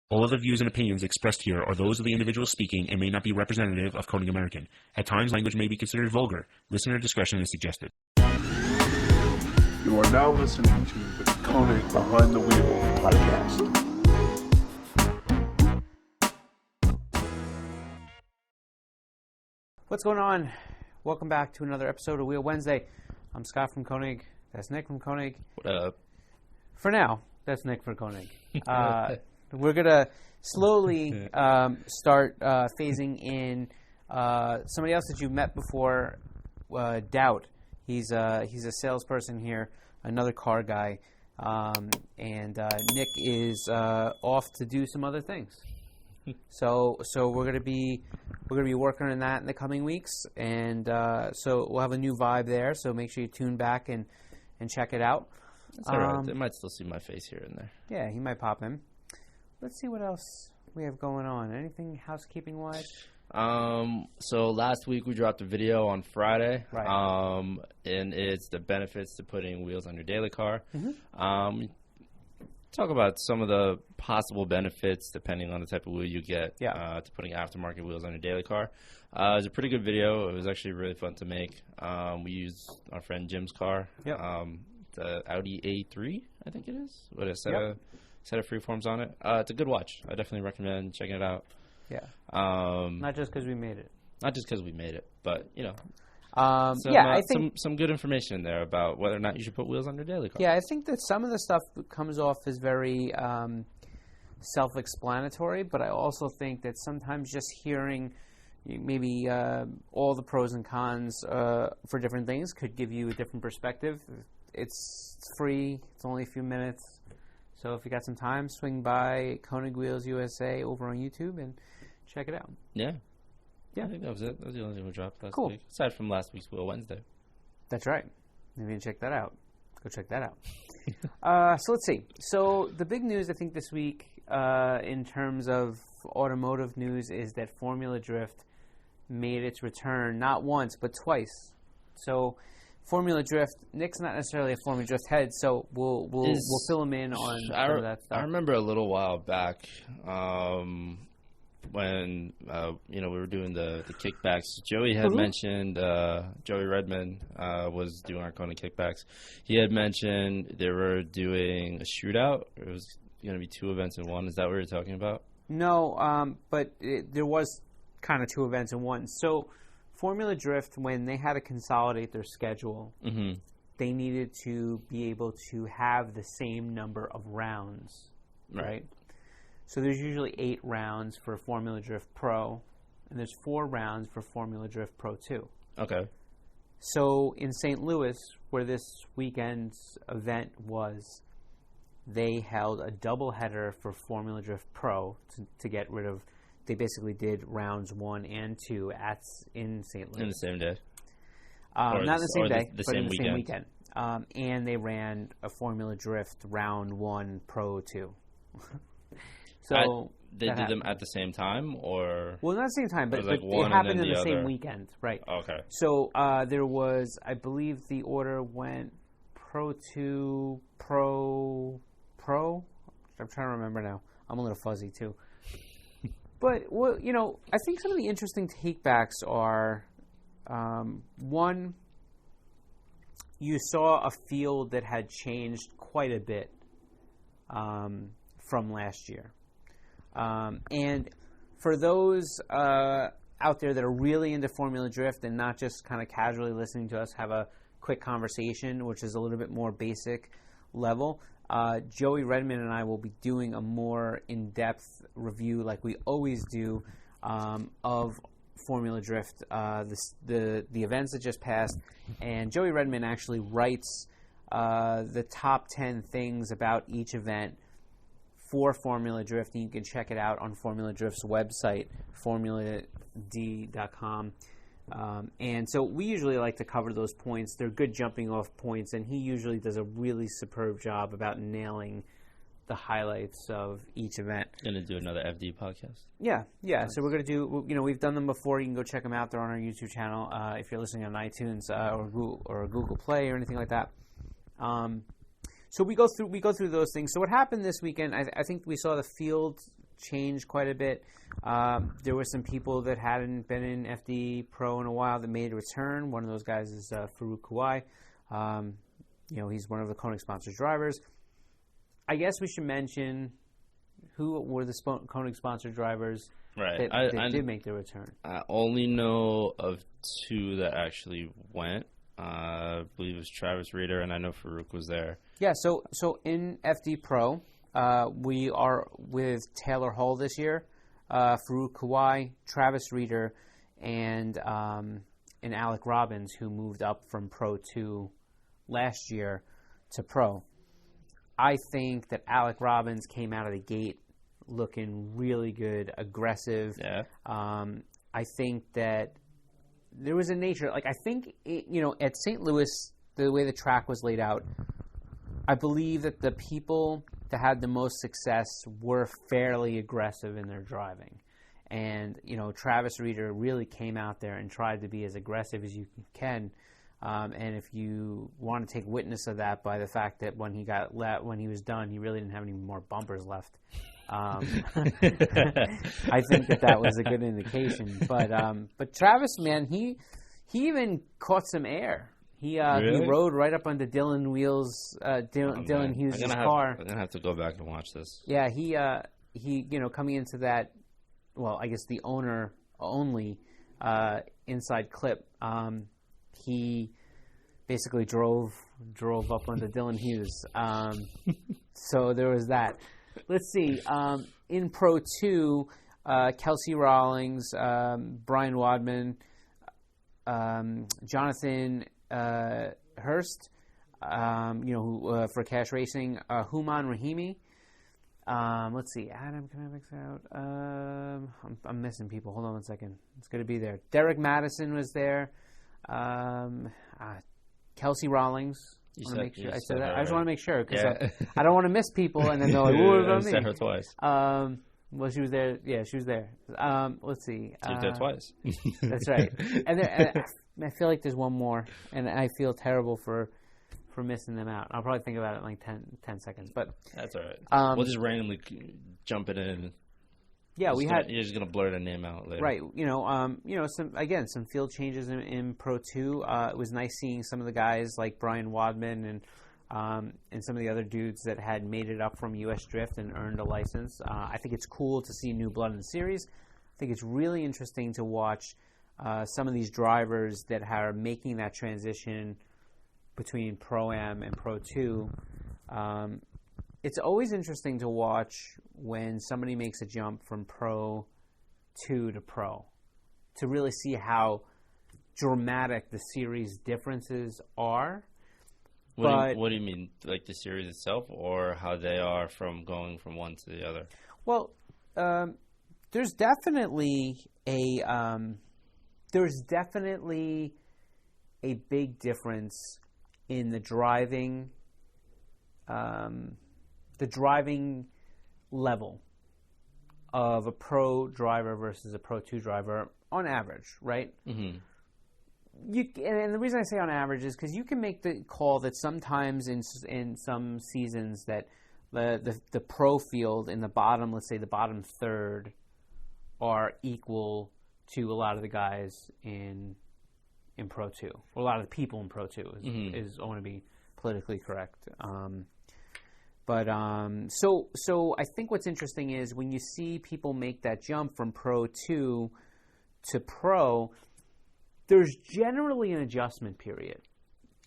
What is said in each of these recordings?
All of the views and opinions expressed here are those of the individual speaking and may not be representative of Konig American. At times, language may be considered vulgar. Listener discretion is suggested. You are now listening to the Konig Behind the Wheel podcast. What's going on? Welcome back to another episode of Wheel Wednesday. I'm Scott from Konig. That's Nick from Konig. What up? For now, that's Nick from Konig. We're going to slowly start phasing in somebody else that you've met before, Doubt. He's a salesperson here, another car guy, and Nick is off to do some other things. So we're gonna be working on that in the coming weeks, and so we'll have a new vibe there. So make sure you tune back and check it out. That's all right. They might still see my face here and there. Yeah, he might pop in. Let's see what else we have going on. Anything housekeeping wise? So last week we dropped a video on Friday. Right. And it's the benefits to putting wheels on your daily car. Mm-hmm. Talk about some of the possible benefits depending on the type of wheel you get Yeah. to putting aftermarket wheels on your daily car. It was a pretty good video. It was actually really fun to make. We used our friend Jim's car, Yep. the Audi A3, I think it is, with a set of freeforms on it. It's a good watch. I definitely recommend checking it out. Yeah. Not Not just because we made it. just because we made it, but you know, I think some good information in there about whether or not you should put wheels on your daily car. Yeah, I think that some of the stuff comes off as very self-explanatory, but I also think that sometimes just hearing maybe all the pros and cons for different things could give you a different perspective. It's free. It's only a few minutes. So if you got some time, swing by Konig Wheels USA over on YouTube and check it out. Yeah. Yeah. I think that was it. That was the only thing we dropped last Cool. week. Aside from last week's Wheel Wednesday. That's right. If you didn't check that out, go check that out. So let's see. So the big news, I think, this week in terms of automotive news is that Formula Drift made its return not once, but twice. So Formula Drift, Nick's not necessarily a Formula Drift head, so we'll fill him in on some of that stuff. I remember a little while back when we were doing the kickbacks. Joey had mentioned Joey Redmond was doing our Konig kickbacks. He had mentioned they were doing a shootout. It was going to be two events in one. Is that what you're talking about? No, but there was kind of two events in one. So Formula Drift, when they had to consolidate their schedule, they needed to be able to have the same number of rounds, right? So there's usually 8 rounds for Formula Drift Pro, and there's 4 rounds for Formula Drift Pro 2. Okay. So in St. Louis, where this weekend's event was, they held a doubleheader for Formula Drift Pro to get rid of. They basically did rounds 1 and 2 in St. Louis. In the same day? Not in the same day, the but same in the weekend. same weekend. And they ran a Formula Drift round 1 Pro 2. So they did them at the same time, or? Well, not at the same time, but like it happened in the same weekend, right? Okay. So there was, I believe, the order went Pro 2, Pro. I'm trying to remember now. I'm a little fuzzy too. But I think some of the interesting takebacks are, one, you saw a field that had changed quite a bit from last year. And for those out there that are really into Formula Drift and not just kind of casually listening to us have a quick conversation, which is a little bit more basic level, Joey Redmond and I will be doing a more in-depth review, like we always do, of Formula Drift, the events that just passed. And Joey Redmond actually writes the top 10 things about each event for Formula Drift, and you can check it out on Formula Drift's website, formulad.com. And so we usually like to cover those points. They're good jumping off points, and he usually does a really superb job about nailing the highlights of each event. Going to do another FD podcast? Yeah. Nice. So we're going to do, we've done them before. You can go check them out. They're on our YouTube channel if you're listening on iTunes or Google Play or anything like that. So we go through those things. So what happened this weekend? I think we saw the field changed quite a bit. There were some people that hadn't been in FD Pro in a while that made a return. One of those guys is Farouk Kawai. He's one of the Konig sponsored drivers. I guess we should mention who were the Konig sponsored drivers that did make their return. I only know of two that actually went. I believe it was Travis Reeder, and I know Farouk was there. Yeah, so in FD Pro, we are with Taylor Hull this year, Farouk Kawai, Travis Reeder, and Alec Robbins, who moved up from Pro 2 last year to Pro. I think that Alec Robbins came out of the gate looking really good, aggressive. Yeah. I think that there was a nature, like I think, at St. Louis, the way the track was laid out, I believe that the people that had the most success were fairly aggressive in their driving. And, Travis Reeder really came out there and tried to be as aggressive as you can. And if you want to take witness of that by the fact that when he was done, he really didn't have any more bumpers left. I think that was a good indication. But Travis, man, he even caught some air. He rode right up onto Dylan Hughes' car. I'm gonna have to go back and watch this. Yeah, he coming into that, well, I guess the owner only inside clip. He basically drove up onto Dylan Hughes. So there was that. Let's see. In Pro 2, Kelsey Rawlings, Brian Wadman, Jonathan Hurst, for Cash Racing, Human Rahimi. Let's see. Adam, can I mix out? I'm missing people. Hold on one second. It's going to be there. Derek Madison was there. Kelsey Rawlings. I just want to make sure because I don't want to miss people and then they're like, "What about me?" I said her twice. Well, she was there. Yeah, she was there. Let's see. She was there twice. That's right. And I feel like there's one more, and I feel terrible for missing them out. I'll probably think about it in like 10 seconds, but that's all right. We'll just randomly jump it in. Yeah, you're just gonna blur the name out later, right? Some field changes in Pro 2. It was nice seeing some of the guys like Brian Wadman and some of the other dudes that had made it up from U.S. Drift and earned a license. I think it's cool to see new blood in the series. I think it's really interesting to watch some of these drivers that are making that transition between Pro-Am and Pro 2. It's always interesting to watch when somebody makes a jump from Pro 2 to Pro to really see how dramatic the series differences are. What do you mean, like the series itself, or how they are from going from one to the other? Well, there's definitely a big difference in the driving level of a pro driver versus a Pro 2 driver on average, right? Mm-hmm. And the reason I say on average is because you can make the call that sometimes in some seasons that the pro field in the bottom, let's say the bottom third, are equal to a lot of the guys in Pro 2, or a lot of the people in Pro 2 is I want to be politically correct. So I think what's interesting is when you see people make that jump from Pro 2 to Pro, there's generally an adjustment period.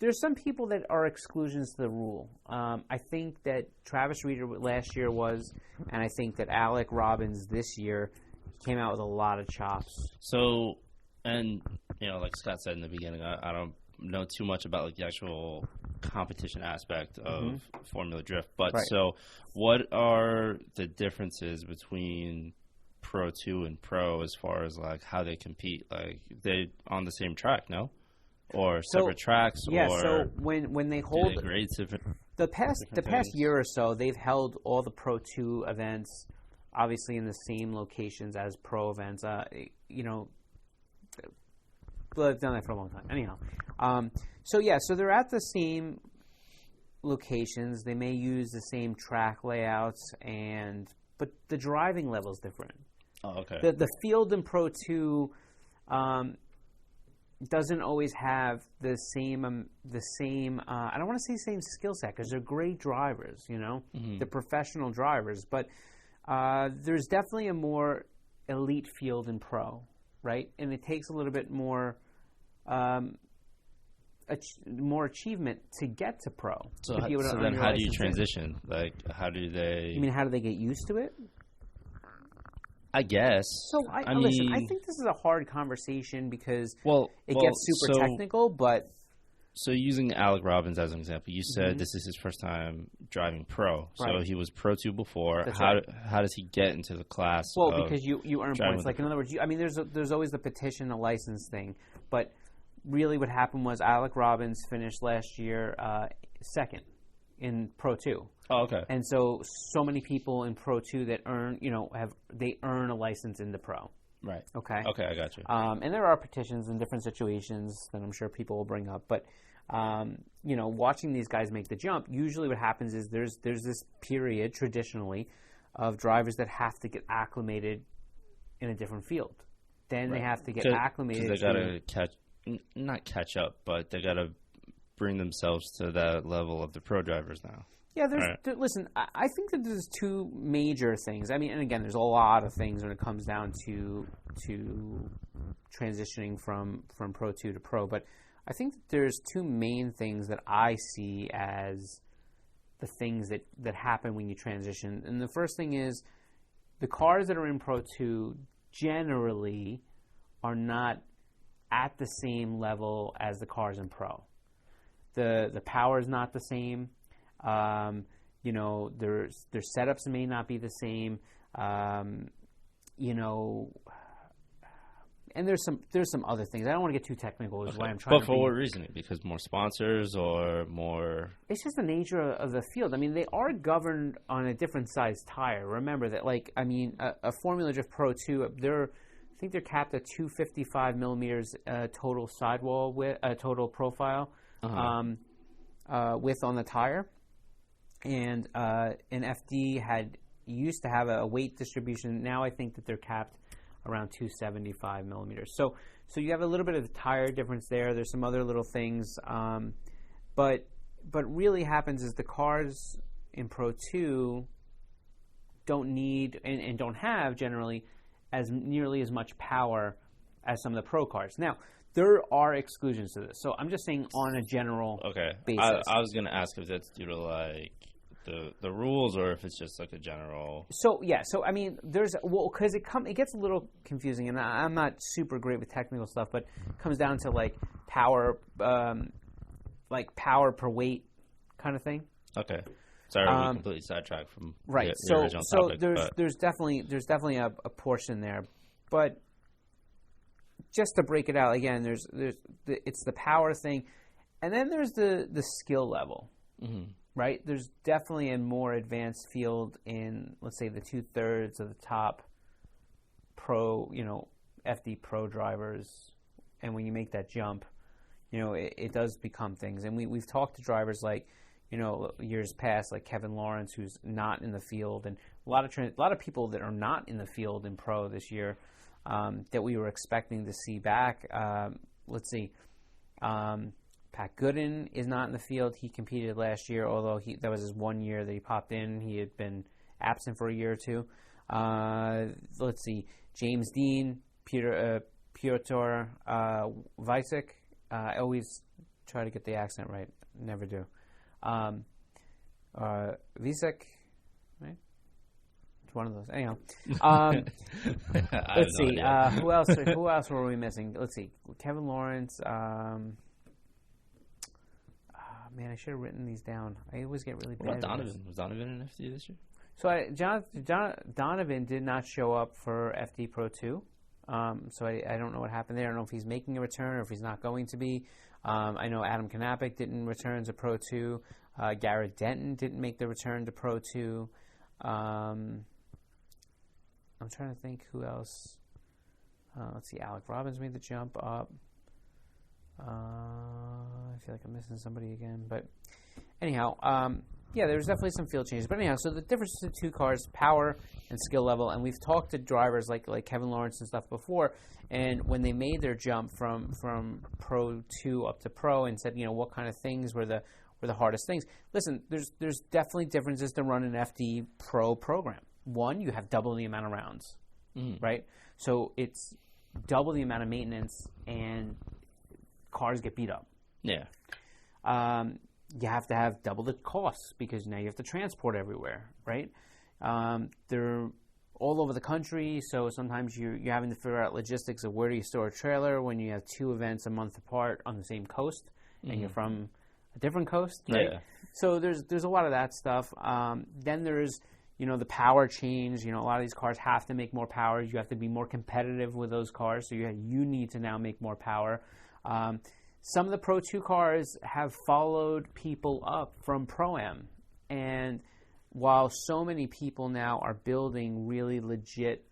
There's some people that are exclusions to the rule. I think that Travis Reeder last year was, and I think that Alec Robbins this year came out with a lot of chops. So, and, like Scott said in the beginning, I don't know too much about like the actual competition aspect of Formula Drift, but right. So what are the differences between Pro 2 and Pro as far as like how they compete? Like they on the same track, no? Or separate tracks? Yeah, or so when they hold the past year or so, they've held all the Pro 2 events obviously in the same locations as Pro events. But I've done that for a long time. Anyhow, so they're at the same locations. They may use the same track layouts and but the driving level is different. Oh, okay. The field in Pro 2 doesn't always have the same I don't want to say same skill set, because they're great drivers, they're professional drivers, but there's definitely a more elite field in Pro, right? And it takes a little bit more more achievement to get to Pro. So, to be able to earn then your how do you license in. transition? Like, how do they... You mean, how do they get used to it? I guess. So, listen, I think this is a hard conversation because it gets super technical, but... So using Alec Robbins as an example, you said this is his first time driving Pro. Right. So he was Pro 2 before. That's how right. How does he get into the class? Well, because you earn driving points. Like, in other words, there's always the petition, the license thing. But really what happened was Alec Robbins finished last year second in Pro 2. Oh, okay. And so many people in Pro 2 that earn a license in the Pro. Right. Okay. Okay, I got you. And there are petitions in different situations that I'm sure people will bring up, but watching these guys make the jump, usually what happens is there's this period traditionally of drivers that have to get acclimated in a different field. Then they have to get acclimated. Because they gotta not catch up, but they gotta bring themselves to that level of the pro drivers now. Yeah, listen, I think that there's two major things. I mean, and again, there's a lot of things when it comes down to transitioning from Pro 2 to Pro, but I think that there's two main things that I see as the things that happen when you transition. And the first thing is the cars that are in Pro 2 generally are not at the same level as the cars in Pro. The power is not the same. Their setups may not be the same. And there's some other things. I don't want to get too technical. Is why I'm trying. But for what reason? Because more sponsors or more? It's just the nature of the field. I mean, they are governed on a different size tire. Remember that, a Formula Drift Pro 2, I think they're capped at 255 millimeters total sidewall width, total profile width on the tire, and an FD used to have a weight distribution. Now I think that they're capped around 275 millimeters. So you have a little bit of tire difference there. There's some other little things, but really happens is the cars in Pro 2 don't need and don't have generally nearly as much power as some of the Pro cars. Now, there are exclusions to this. So I'm just saying on a general basis. I was going to ask if that's due to the rules or if it's just like a general. So I mean, because it gets a little confusing, and I'm not super great with technical stuff, but it comes down to power, power per weight kind of thing. Okay. Sorry, we completely sidetracked from the original topic. There's definitely a portion there, but just to break it out again, it's the power thing, and then there's the skill level. Mm-hmm. Right? There's definitely a more advanced field in, let's say, the 2/3 of the top pro, FD pro drivers. And when you make that jump, it does become things. And we've talked to drivers years past, like Kevin Lawrence, who's not in the field, and a lot of people that are not in the field in pro this year that we were expecting to see back. Let's see. Pat Gooden is not in the field. He competed last year, although that was his 1 year that he popped in. He had been absent for a year or two. Let's see. James Dean, Piotr Visek. I always try to get the accent right. Never do. Visek, right? It's one of those. Anyhow. Let's see. Who else were we missing? Let's see. Kevin Lawrence. Man, I should have written these down. I always get really bad. What about Donovan? Was Donovan in FD this year? So Donovan did not show up for FD Pro 2. So I don't know what happened there. I don't know if he's making a return or if he's not going to be. I know Adam Kanapik didn't return to Pro 2. Garrett Denton didn't make the return to Pro 2. I'm trying to think who else. Let's see. Alec Robbins made the jump up. I feel like I'm missing somebody again, but anyhow, Yeah, there's definitely some field changes. But anyhow, so the difference between the two cars, power and skill level, and we've talked to drivers like Kevin Lawrence and stuff before, and when they made their jump from Pro 2 up to Pro and said, what kind of things were the hardest things. Listen, there's definitely differences to run an FD Pro program. One, you have double the amount of rounds, right? So it's double the amount of maintenance, and cars get beat up. Yeah. You have to have double the costs because now you have to transport everywhere, right? They're all over the country, so sometimes you're having to figure out logistics of where do you store a trailer when you have two events a month apart on the same coast, and you're from a different coast, right? Yeah. So there's a lot of that stuff. Then there's the power change. A lot of these cars have to make more power. You have to be more competitive with those cars, so you need to now make more power. Some of the Pro 2 cars have followed people up from Pro-Am. And while so many people now are building really legit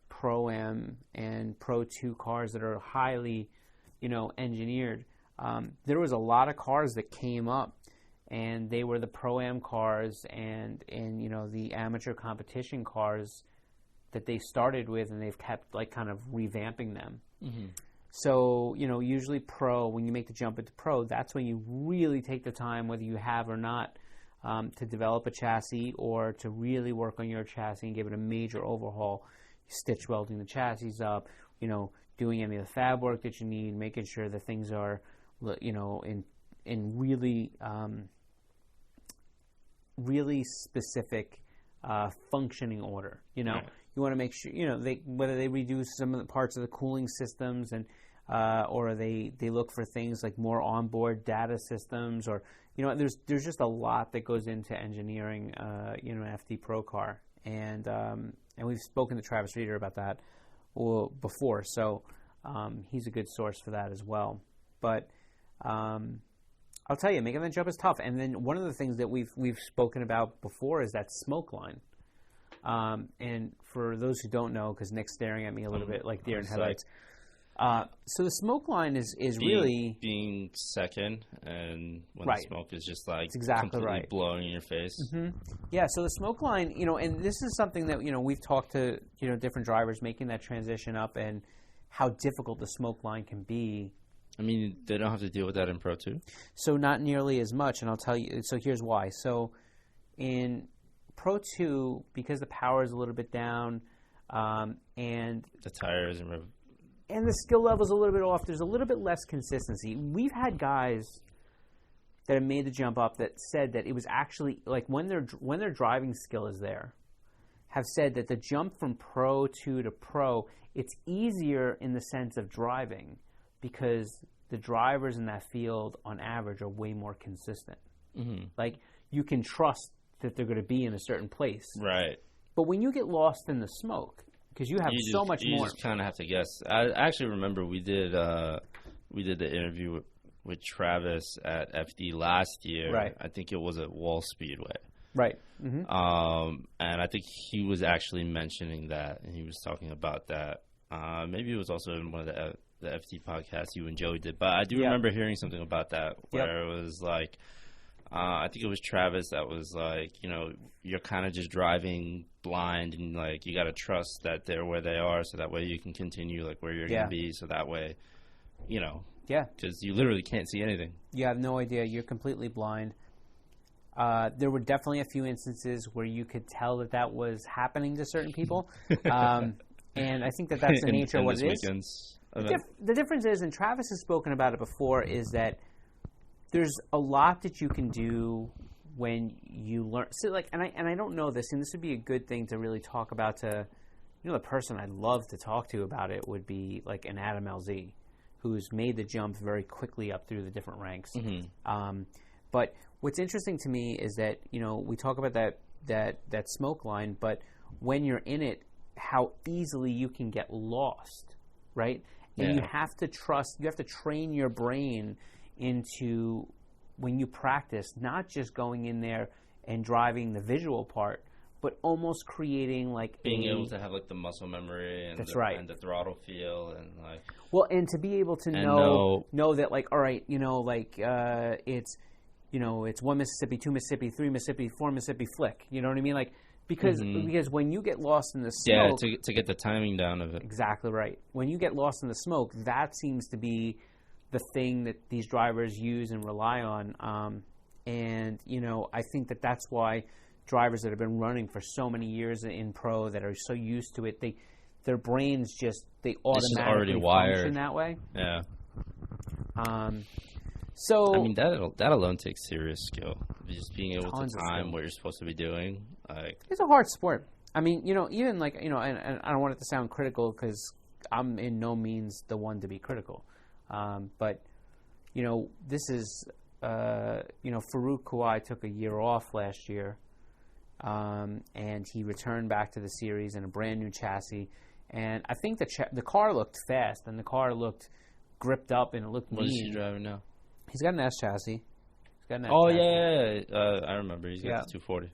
Pro-Am and Pro 2 cars that are highly, engineered, there was a lot of cars that came up, and they were the Pro-Am cars and the amateur competition cars that they started with, and they've kept kind of revamping them. Mm-hmm. So, usually Pro, when you make the jump into Pro, that's when you really take the time, whether you have or not, to develop a chassis or to really work on your chassis and give it a major overhaul, stitch welding the chassis up, doing any of the fab work that you need, making sure that things are, in really, really specific functioning order, Right. You want to make sure, whether they redo some of the parts of the cooling systems and or they look for things like more onboard data systems, or there's just a lot that goes into engineering an FD Pro car, and we've spoken to Travis Reeder about that before, so he's a good source for that as well. But I'll tell you, making that jump is tough. And then one of the things that we've spoken about before is that smoke line. And for those who don't know, because Nick's staring at me a little bit like deer in headlights. So the smoke line is really being second, and when right. the smoke is just like exactly completely right. blowing in your face. Mm-hmm. Yeah. So the smoke line, and this is something that we've talked to different drivers making that transition up, and how difficult the smoke line can be. I mean, they don't have to deal with that in Pro 2? So not nearly as much, and I'll tell you. So here's why. So in Pro 2, because the power is a little bit down, and the tires and the skill level is a little bit off, there's a little bit less consistency. We've had guys that have made the jump up that said that it was actually like when their driving skill is there, have said that the jump from Pro 2 to Pro, it's easier in the sense of driving because the drivers in that field on average are way more consistent. Mm-hmm. Like you can trust that they're going to be in a certain place. Right. But when you get lost in the smoke, because you have so much more. You just kind of have to guess. I actually remember we did the interview with Travis at FD last year. Right. I think it was at Wall Speedway. Right. Mm-hmm. And I think he was actually mentioning that, and he was talking about that. Maybe it was also in one of the FD podcasts you and Joey did. But I do remember hearing something about that where it was like, I think it was Travis that was like, you're kind of just driving blind, and like you got to trust that they're where they are, so that way you can continue like where you're going to be. So that way, because you literally can't see anything. You have no idea. You're completely blind. There were definitely a few instances where you could tell that was happening to certain people, and I think that's the nature of what it is. The difference is, and Travis has spoken about it before, is that there's a lot that you can do when you learn. So and I don't know this, and this would be a good thing to really talk about to, the person I'd love to talk to about it would be like an Adam LZ, who's made the jump very quickly up through the different ranks. Mm-hmm. But what's interesting to me is that, we talk about that smoke line, but when you're in it, how easily you can get lost, right? And you have to train your brain into, when you practice, not just going in there and driving the visual part, but almost creating like being able to have like the muscle memory and and the throttle feel, and like and to be able to know that like, all right, it's it's 1 Mississippi, 2 Mississippi, 3 Mississippi, 4 Mississippi, flick. You know what I mean? Like, because when you get lost in the smoke... Yeah, to get the timing down of it. Exactly right. When you get lost in the smoke, that seems to be the thing that these drivers use and rely on. And, I think that's why drivers that have been running for so many years in pro that are so used to it, their brains they automatically function that way. Yeah. So I mean, that alone takes serious skill. Just being able to time what you're supposed to be doing. It's a hard sport. I mean, even and I don't want it to sound critical because I'm in no means the one to be critical. But, this is, Farouk Kouai took a year off last year, and he returned back to the series in a brand new chassis. And I think the car looked fast, and the car looked gripped up, and it looked mean. What is he driving now? He's got an S chassis. Yeah. I remember. He's got the 240.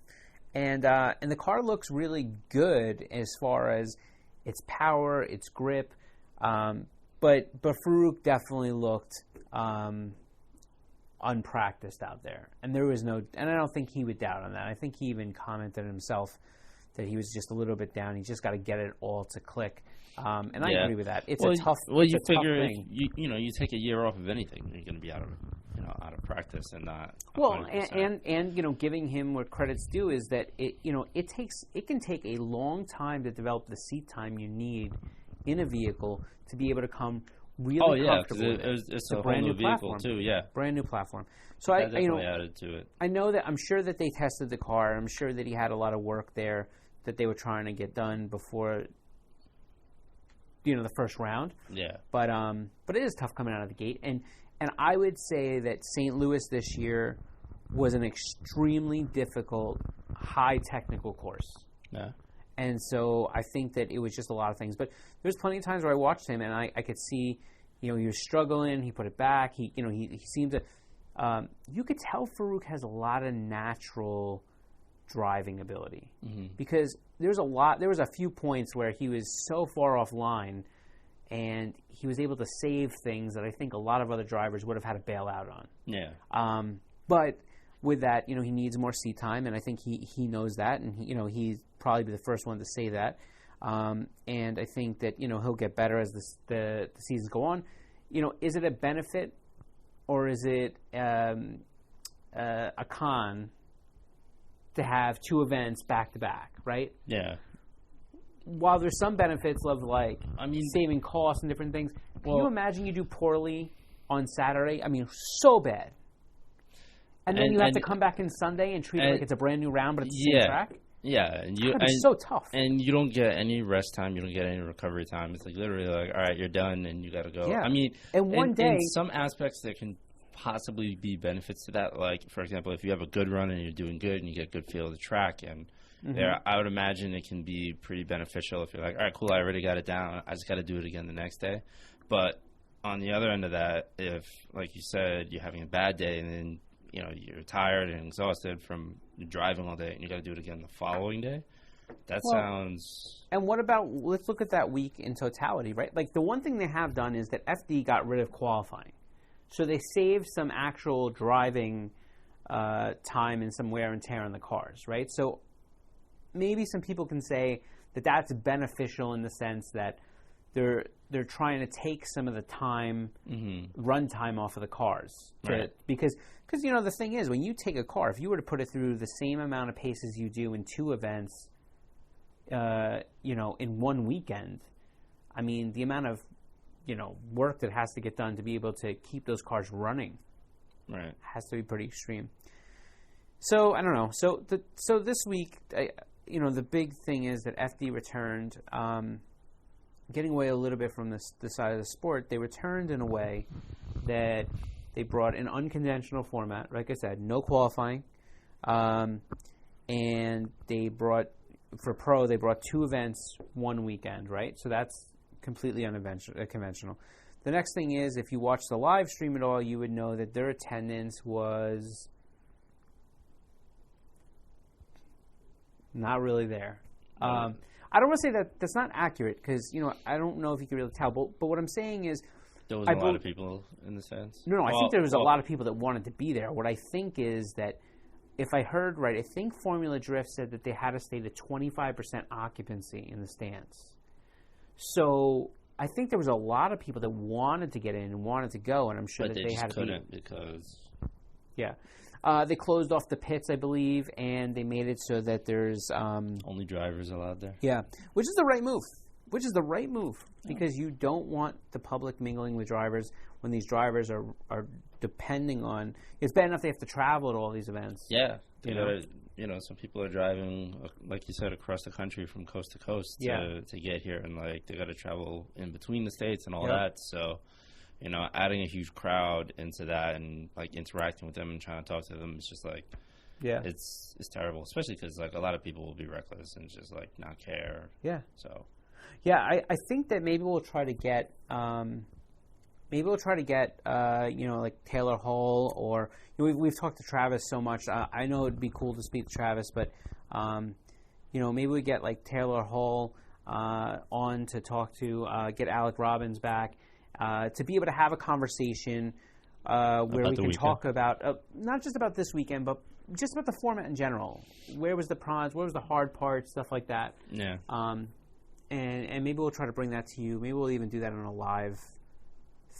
And the car looks really good as far as its power, its grip. But Farouk definitely looked unpracticed out there. And and I don't think he would doubt on that. I think he even commented himself that he was just a little bit down. He just got to get it all to click. And I agree with that. It's a tough thing. Well, you figure you take a year off of anything, you're going to be out of practice and not. Well, and giving him what credit's due is that it can take a long time to develop the seat time you need in a vehicle to be able to come really comfortable. It's a brand new vehicle too. Yeah, brand new platform. So that definitely added to it. I'm sure that they tested the car. I'm sure that he had a lot of work there that they were trying to get done before the first round. Yeah. But it is tough coming out of the gate. And I would say that St. Louis this year was an extremely difficult, high technical course. Yeah. And so I think that it was just a lot of things. But there's plenty of times where I watched him and I could see, he was struggling. He put it back. He seemed to. You could tell Farouk has a lot of natural driving ability because there was a few points where he was so far offline and he was able to save things that I think a lot of other drivers would have had to bail out on. Yeah. But with that, he needs more seat time, and I think he knows that, and he's probably be the first one to say that. And I think that he'll get better as the seasons go on. Is it a benefit or is it a con to have two events back to back, right? Yeah. While there's some benefits of saving costs and different things, can you imagine you do poorly on Saturday? I mean, so bad. And then you have to come back in Sunday and treat it like it's a brand new round, but it's the same track? Yeah. It's so tough. And you don't get any rest time. You don't get any recovery time. It's literally all right, you're done and you got to go. Yeah. I mean, and one day, in some aspects there can possibly be benefits to that. Like, for example, if you have a good run and you're doing good and you get a good feel of the track, and I would imagine it can be pretty beneficial if you're like, all right, cool, I already got it down. I just got to do it again the next day. But on the other end of that, if, like you said, you're having a bad day and then you're tired and exhausted from driving all day and you got to do it again the following day, sounds... And what about, let's look at that week in totality, right? Like, the one thing they have done is that FD got rid of qualifying. So they saved some actual driving time and some wear and tear on the cars, right? So maybe some people can say that that's beneficial in the sense that they're trying to take some of the time, run time off of the cars. Because the thing is, when you take a car, if you were to put it through the same amount of paces you do in two events, in one weekend, I mean, the amount of work that has to get done to be able to keep those cars running has to be pretty extreme. So, I don't know. So this week, the big thing is that FD returned, getting away a little bit from the side of the sport. They returned in a way that they brought an unconventional format. Like I said, no qualifying. And they brought, for pro, they brought two events one weekend, right? So that's completely unconventional. The next thing is, if you watch the live stream at all, you would know that their attendance was not really there. I don't want to say that that's not accurate because, I don't know if you can really tell. But what I'm saying is There was a lot of people in the stands. No, I think there was a lot of people that wanted to be there. What I think is that, if I heard right, I think Formula Drift said that they had to stay to 25% occupancy in the stands. So I think there was a lot of people that wanted to get in and wanted to go, and I'm sure that they had to couldn't because... Yeah. They closed off the pits, I believe, and they made it so that there's... only drivers allowed there. Yeah, which is the right move. Because you don't want the public mingling with drivers when these drivers are depending on... It's bad enough they have to travel to all these events. Yeah. Some people are driving, like you said, across the country from coast to coast to get here, and like they got to travel in between the states and all that. So, adding a huge crowd into that and like interacting with them and trying to talk to them, it's just like, it's terrible. Especially because like a lot of people will be reckless and just like not care. Yeah. So. Yeah, I think that maybe we'll try to get like Taylor Hall, or we've talked to Travis so much. I know it'd be cool to speak to Travis, but maybe we get like Taylor Hall on to talk to, get Alec Robbins back to be able to have a conversation where we can talk about not just about this weekend, but just about the format in general. Where was the pros? Where was the hard part? Stuff like that. Yeah. And maybe we'll try to bring that to you. Maybe we'll even do that on a live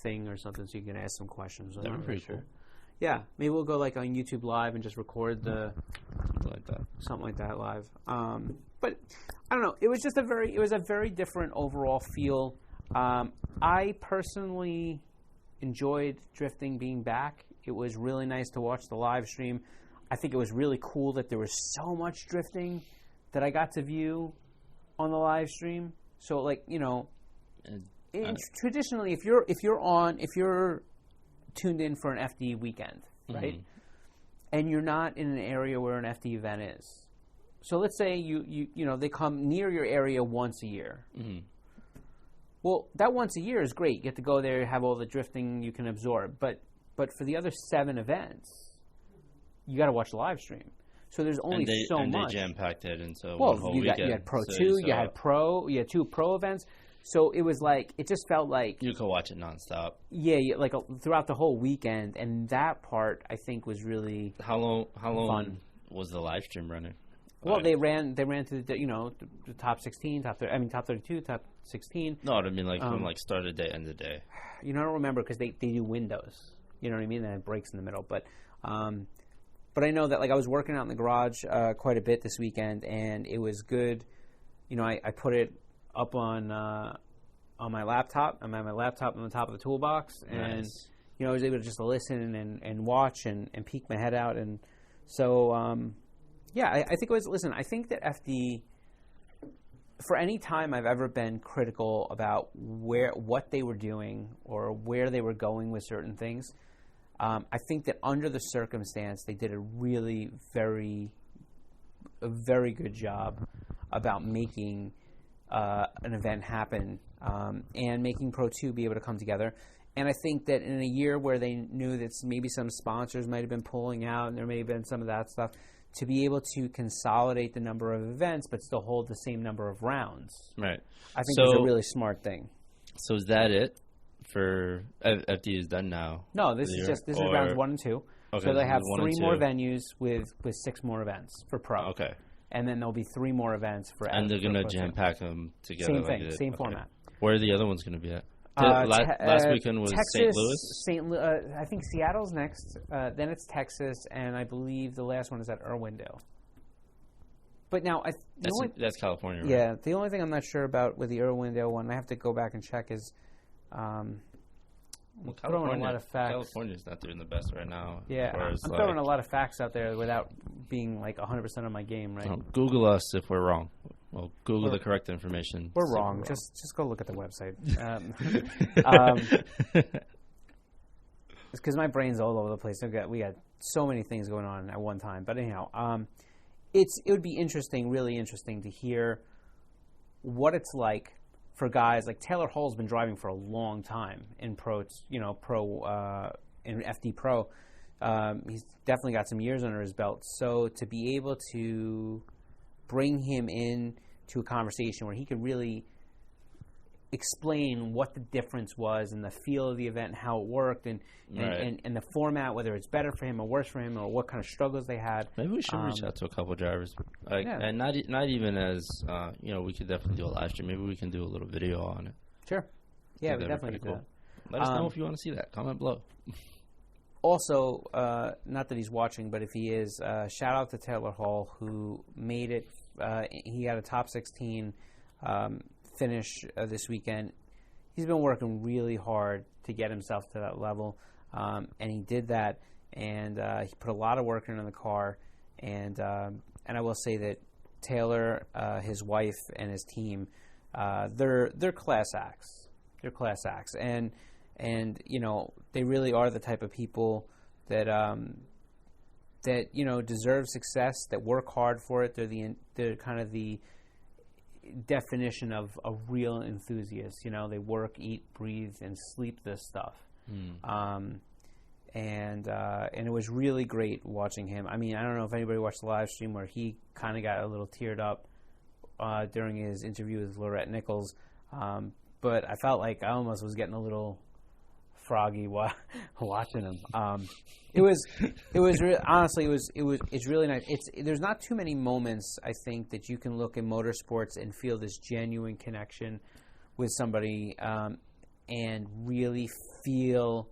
thing or something, so you can ask some questions. That'd be pretty cool. Yeah, maybe we'll go like on YouTube Live and just record something like that live. But I don't know. It was a very different overall feel. I personally enjoyed drifting being back. It was really nice to watch the live stream. I think it was really cool that there was so much drifting that I got to view on the live stream. So like, traditionally if you're tuned in for an FD weekend, right? And you're not in an area where an FD event is. So let's say you they come near your area once a year. Well, that once a year is great. You get to go there, have all the drifting you can absorb. But for the other 7 events, you got to watch the live stream. So there's only so much. They jam-packed it into one whole weekend. You had Pro 2, you had 2 Pro events. So it was like, it just felt like... You could watch it nonstop. Yeah, like throughout the whole weekend. And that part, I think, was really How long fun. Was the live stream running? Well, they ran to the top 16, top 32, top 16. No, I mean from like start of the day, end of the day. I don't remember because they do windows. You know what I mean? And it breaks in the middle. But I know that like I was working out in the garage quite a bit this weekend, and it was good. I put it up on my laptop. I'm at my laptop on the top of the toolbox, and Nice. I was able to just listen and watch and peek my head out, and so. Yeah, I think it was. Listen, I think that FD, for any time I've ever been critical about what they were doing or where they were going with certain things, I think that under the circumstance they did a really very good job about making an event happen and making Pro 2 be able to come together. And I think that in a year where they knew that maybe some sponsors might have been pulling out and there may have been some of that stuff, to be able to consolidate the number of events but still hold the same number of rounds. Right. I think it's a really smart thing. So is that it for FD is done now? No, this is rounds 1 and 2. Okay, so they have 3 more 2. venues with 6 more events for Pro. Okay. And then there'll be 3 more events for And they're going to jam pack them together. Same thing, same format. Where are the other ones going to be at? Last weekend was Texas, St. Louis? I think Seattle's next. Then it's Texas, and I believe the last one is at Irwindale. But now, that's California, right? Yeah, the only thing I'm not sure about with the Irwindale one, I have to go back and check, is Well, throwing a lot of facts. California's not doing the best right now. Yeah, I'm throwing a lot of facts out there without being like 100% on my game, right? Google us if we're wrong. Well, Google the correct information. We're wrong. Just go look at the website. It's because my brain's all over the place. We got so many things going on at one time. But anyhow, it would be really interesting to hear what it's like for guys like Taylor Hall's been driving for a long time in in FD Pro. He's definitely got some years under his belt. So to be able to bring him in to a conversation where he could really explain what the difference was and the feel of the event and how it worked and the format, whether it's better for him or worse for him or what kind of struggles they had. Maybe we should reach out to a couple of drivers, and not even as we could definitely do a live stream. Maybe we can do a little video on it. Sure. Yeah, we definitely do that. Let us know if you want to see that. Comment below. Also, not that he's watching, but if he is, shout out to Taylor Hall, who made it. He had a top 16 finish this weekend. He's been working really hard to get himself to that level, and he did that. And he put a lot of work into the car. And I will say that Taylor, his wife, and his team, they're class acts. They're class acts, and they really are the type of people that deserve success, that work hard for it. They're kind of the definition of a real enthusiast. They work, eat, breathe, and sleep this stuff. And it was really great watching him. I mean, I don't know if anybody watched the live stream where he kind of got a little teared up during his interview with Lorette Nichols. But I felt like I almost was getting a little froggy watching him. Honestly, it's really nice. There's not too many moments, I think, that you can look in motorsports and feel this genuine connection with somebody and really feel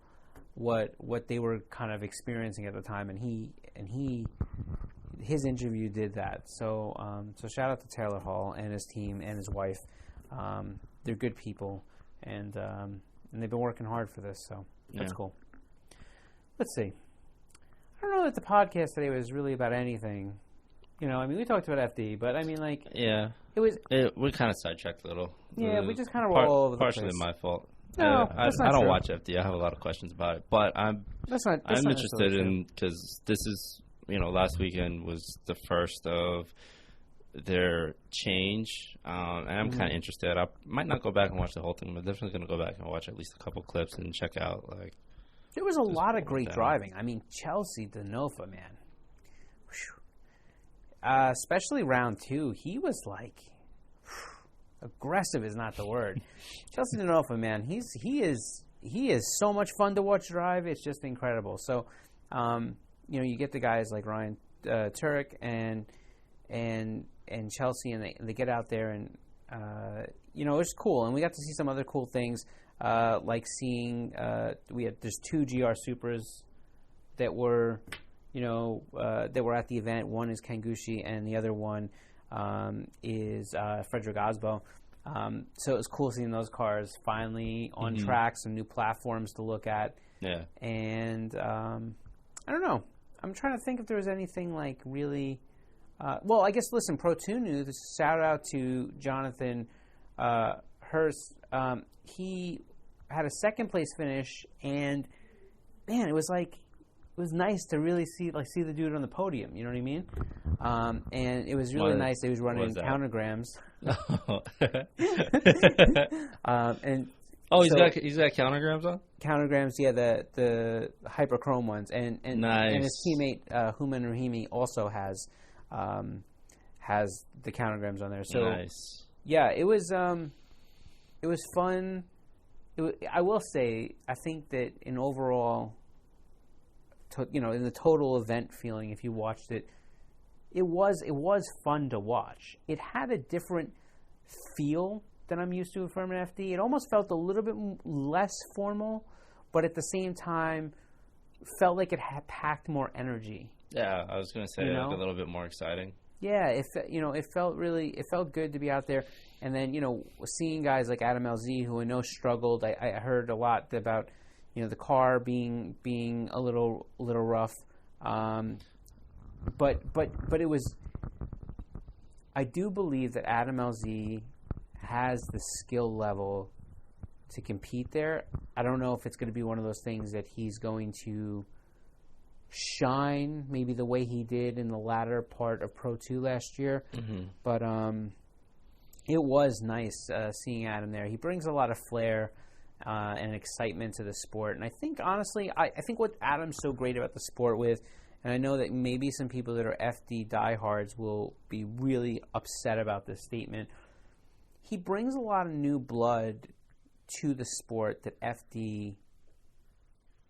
what they were kind of experiencing at the time. And his interview did that. So shout out to Taylor Hall and his team and his wife. They're good people, and they've been working hard for this, so that's cool. Let's see. I don't know that the podcast today was really about anything. We talked about FD, but I mean, we kind of sidetracked a little. Yeah, we just kind of roll all over the place. Partially my fault. No, I don't true. watch FD. I have a lot of questions about it, but I'm interested in, because this is, last weekend was the first of their change, and I'm kind of interested. I might not go back and watch the whole thing, but definitely going to go back and watch at least a couple clips and check out. There was a lot of great driving. I mean, Chelsea Denofa, man, especially round 2, he was aggressive is not the word. Chelsea Denofa, man, he is so much fun to watch drive. It's just incredible. So, you get the guys like Ryan Turek and Chelsea, and they get out there, and it's cool. And we got to see some other cool things, like seeing there's 2 GR Supras that were at the event. One is Kangushi, and the other one is Frederick Osbo. So it was cool seeing those cars finally on track, some new platforms to look at. Yeah. And I don't know. I'm trying to think if there was anything really. Well, I guess, listen, Pro 2 news, shout out to Jonathan Hurst. He had a second-place finish, and, man, it was nice to really see the dude on the podium, you know what I mean? And it was really nice. He was running countergrams. He's got countergrams on? Countergrams, yeah, the hyperchrome ones. And nice. And his teammate, Human Rahimi, also has the countergrams on there. So nice. Yeah, it was fun. I will say, I think that in overall, in the total event feeling, if you watched it, it was fun to watch. It had a different feel than I'm used to from an FD. It almost felt a little bit less formal, but at the same time, felt like it had packed more energy. Yeah, I was going to say a little bit more exciting. Yeah, it felt good to be out there. And then, seeing guys like Adam LZ, who I know struggled. I heard a lot about, the car being a little rough. But it was, I do believe that Adam LZ has the skill level to compete there. I don't know if it's going to be one of those things that he's going to shine maybe the way he did in the latter part of Pro 2 last year. Mm-hmm. But it was nice seeing Adam there. He brings a lot of flair and excitement to the sport. And I think, honestly, I think what Adam's so great about the sport with, and I know that maybe some people that are FD diehards will be really upset about this statement, he brings a lot of new blood to the sport that FD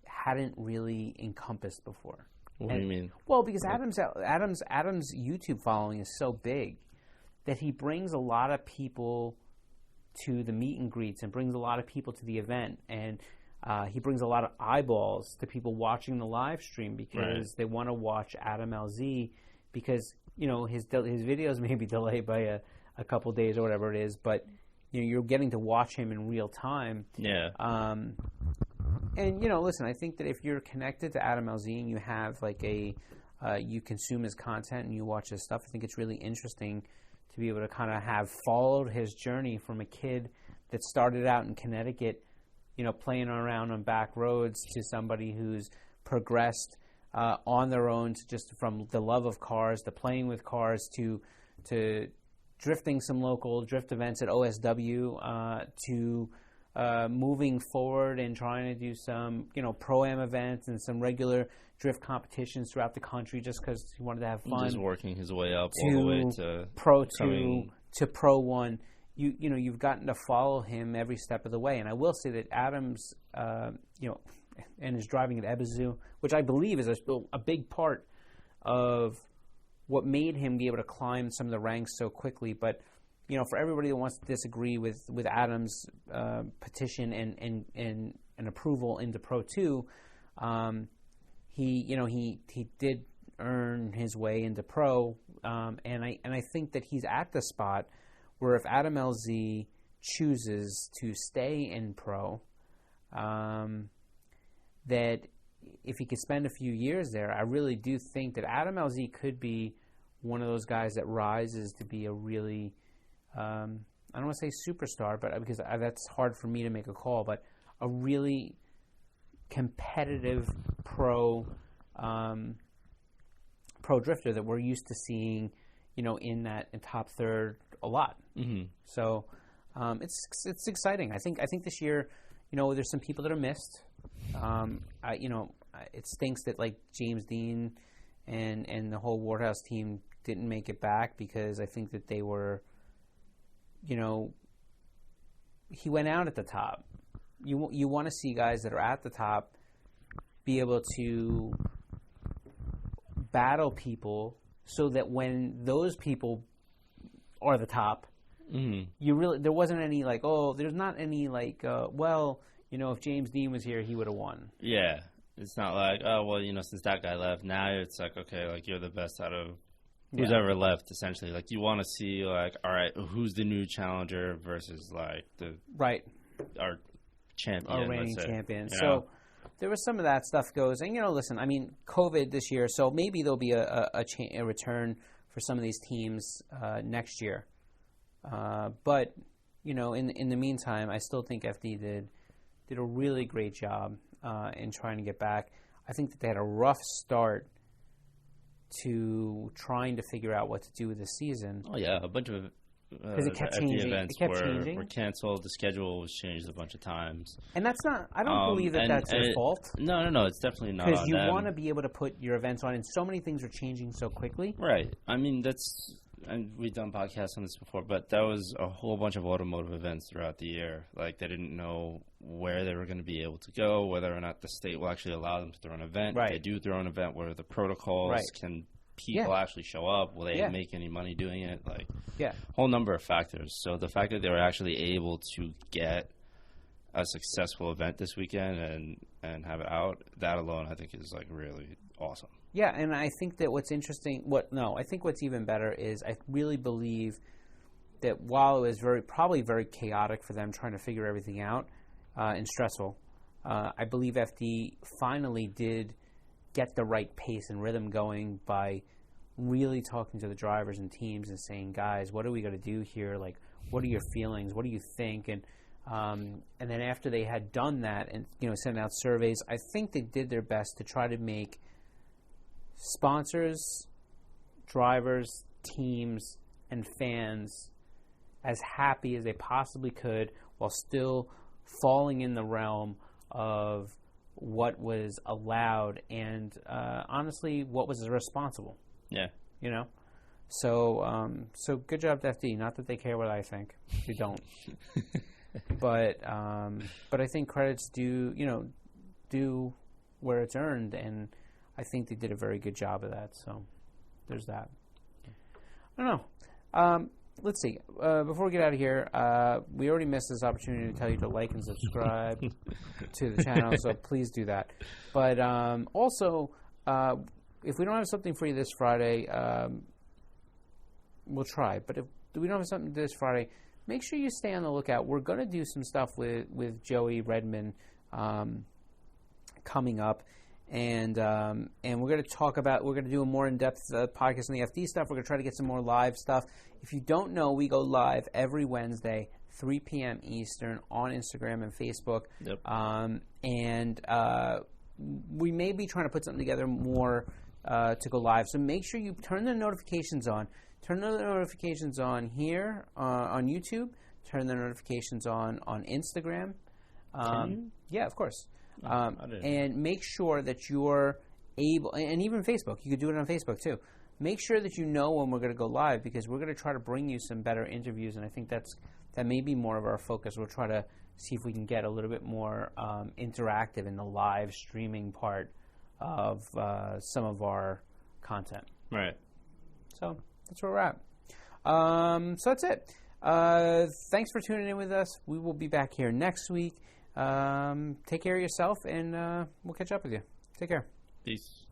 hadn't really encompassed before. What do you mean? Well, because Adam's YouTube following is so big that he brings a lot of people to the meet and greets and brings a lot of people to the event, and he brings a lot of eyeballs to people watching the live stream because they want to watch Adam LZ because his videos may be delayed by a couple days or whatever it is, but you're getting to watch him in real time. Yeah. And listen, I think that if you're connected to Adam LZ and you have you consume his content and you watch his stuff, I think it's really interesting to be able to kind of have followed his journey from a kid that started out in Connecticut, playing around on back roads, to somebody who's progressed on their own, to just from the love of cars to playing with cars to drifting some local drift events at OSW to moving forward and trying to do some, pro-am events and some regular drift competitions throughout the country just because he wanted to have fun. Just working his way up all the way to Pro 2 to Pro 1. You've gotten to follow him every step of the way. And I will say that Adams, and his driving at Ebizu, which I believe is a big part of what made him be able to climb some of the ranks so quickly. But for everybody that wants to disagree with Adams' petition and approval into Pro 2, he did earn his way into Pro, and I think that he's at the spot where if Adam LZ chooses to stay in Pro, that if he could spend a few years there, I really do think that Adam LZ could be one of those guys that rises to be a really I don't want to say superstar, but because that's hard for me to make a call, but a really competitive pro drifter that we're used to seeing, in top third a lot. Mm-hmm. So it's exciting. I think this year, there's some people that are missed. It stinks that James Dean and the whole Wardhouse team didn't make it back because I think that they were. He went out at the top. You want to see guys that are at the top be able to battle people so that when those people are the top, there wasn't any there's not any if James Dean was here, he would have won. Yeah. It's not since that guy left, now it's okay, you're the best out of who's ever left, essentially. You want to see, all right, who's the new challenger versus, our champion. Our reigning champion. So there was some of that stuff goes. And, listen, I mean, COVID this year, so maybe there'll be a return for some of these teams next year. But, in the meantime, I still think FD did a really great job in trying to get back. I think that they had a rough start to trying to figure out what to do with the season. Oh yeah, a bunch of it kept changing. Events it kept changing. Were canceled. The schedule was changed a bunch of times. And that's not. I don't believe that's their fault. No, it's definitely not. Because you want to be able to put your events on, and so many things are changing so quickly. Right. I mean, and we've done podcasts on this before, but that was a whole bunch of automotive events throughout the year. They didn't know where they were going to be able to go, whether or not the state will actually allow them to throw an event. Right. They do throw an event where the protocols can people actually show up. Will they make any money doing it? Whole number of factors. So the fact that they were actually able to get a successful event this weekend and have it out, that alone I think is really awesome. Yeah, and I think that what's interesting, I think what's even better is I really believe that while it was probably very chaotic for them trying to figure everything out and stressful, I believe FD finally did get the right pace and rhythm going by really talking to the drivers and teams and saying, guys, what are we going to do here? What are your feelings? What do you think? And then after they had done that and sent out surveys, I think they did their best to try to make sponsors, drivers, teams, and fans as happy as they possibly could while still falling in the realm of what was allowed and honestly what was responsible. Yeah. So good job to FD. Not that they care what I think. They don't. But I think credits do where it's earned, and I think they did a very good job of that. So there's that. I don't know. Let's see. Before we get out of here, we already missed this opportunity to tell you to like and subscribe to the channel, so please do that. But also, if we don't have something for you this Friday, we'll try. But if we don't have something this Friday, make sure you stay on the lookout. We're going to do some stuff with Joey Redman coming up. And we're going to do a more in-depth podcast on the FD stuff. We're going to try to get some more live stuff. If you don't know, we go live every Wednesday, 3 p.m. Eastern on Instagram and Facebook. Yep. And we may be trying to put something together more to go live. So make sure you turn the notifications on. Turn the notifications on here on YouTube. Turn the notifications on Instagram. Can you? Yeah, of course. didn't. And make sure that you're able, and even Facebook, you could do it on Facebook too. Make sure that you know when we're going to go live, because we're going to try to bring you some better interviews, and I think that may be more of our focus. We'll try to see if we can get a little bit more interactive in the live streaming part of some of our content. Right. So that's where we're at. So that's it. Thanks for tuning in with us. We will be back here next week. Take care of yourself, and we'll catch up with you. Take care. Peace.